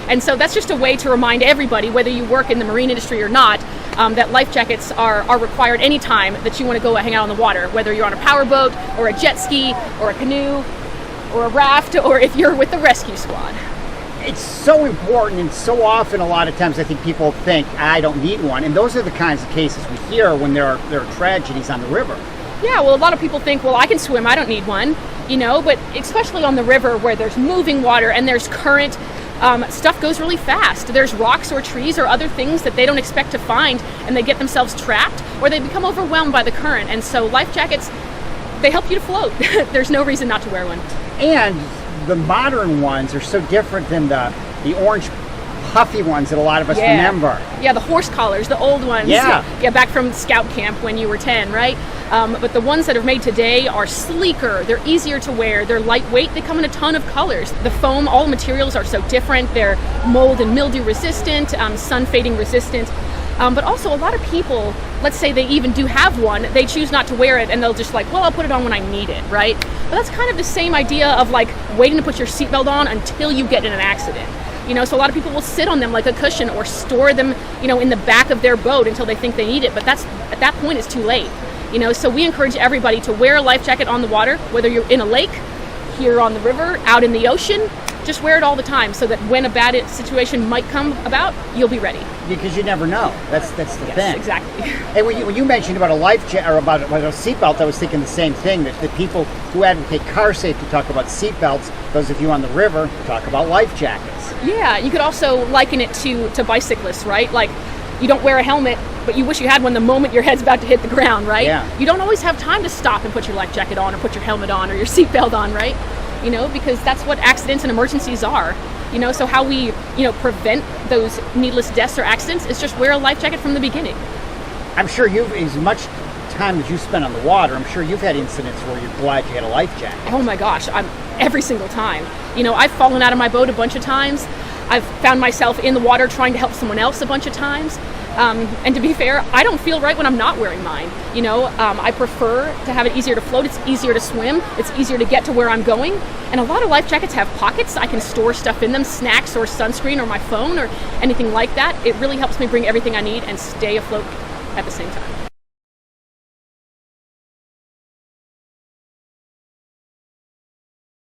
And so that's just a way to remind everybody, whether you work in the marine industry or not, that life jackets are required anytime that you want to go hang out on the water, whether you're on a powerboat or a jet ski or a canoe or a raft, or if you're with the rescue squad. It's so important, and so often a lot of times I think people think, I don't need one, and those are the kinds of cases we hear when there are tragedies on the river. Yeah, well, a lot of people think, well, I can swim, I don't need one, but especially on the river where there's moving water and there's current, stuff goes really fast. There's rocks or trees or other things that they don't expect to find, and they get themselves trapped, or they become overwhelmed by the current. And so life jackets, they help you to float. There's no reason not to wear one. And the modern ones are so different than the orange puffy ones that a lot of us remember. Yeah, the horse collars, the old ones. Yeah, back from scout camp when you were 10, right? But the ones that are made today are sleeker, they're easier to wear, they're lightweight, they come in a ton of colors. The foam, all the materials are so different. They're mold and mildew resistant, sun fading resistant. But also a lot of people, let's say they even do have one, they choose not to wear it and they'll just well, I'll put it on when I need it, right? But that's kind of the same idea of waiting to put your seatbelt on until you get in an accident. So a lot of people will sit on them like a cushion or store them, in the back of their boat until they think they need it. But at that point, it's too late. So we encourage everybody to wear a life jacket on the water, whether you're in a lake, here on the river, out in the ocean. Just wear it all the time so that when a bad situation might come about, you'll be ready. Because you never know. That's the thing. Yes, exactly. And when you mentioned about a life jacket or about a seatbelt, I was thinking the same thing. That the people who advocate car safety talk about seatbelts. Those of you on the river talk about life jackets. Yeah, you could also liken it to bicyclists, right? You don't wear a helmet, but you wish you had one the moment your head's about to hit the ground, right? Yeah. You don't always have time to stop and put your life jacket on or put your helmet on or your seatbelt on, right? Because that's what accidents and emergencies are. So how we, prevent those needless deaths or accidents is just wear a life jacket from the beginning. I'm sure as much time as you spend on the water, I'm sure you've had incidents where you're glad you had a life jacket. Oh my gosh, every single time. I've fallen out of my boat a bunch of times. I've found myself in the water trying to help someone else a bunch of times. And to be fair, I don't feel right when I'm not wearing mine. I prefer to have it easier to float. It's easier to swim. It's easier to get to where I'm going. And a lot of life jackets have pockets. I can store stuff in them, snacks or sunscreen or my phone or anything like that. It really helps me bring everything I need and stay afloat at the same time.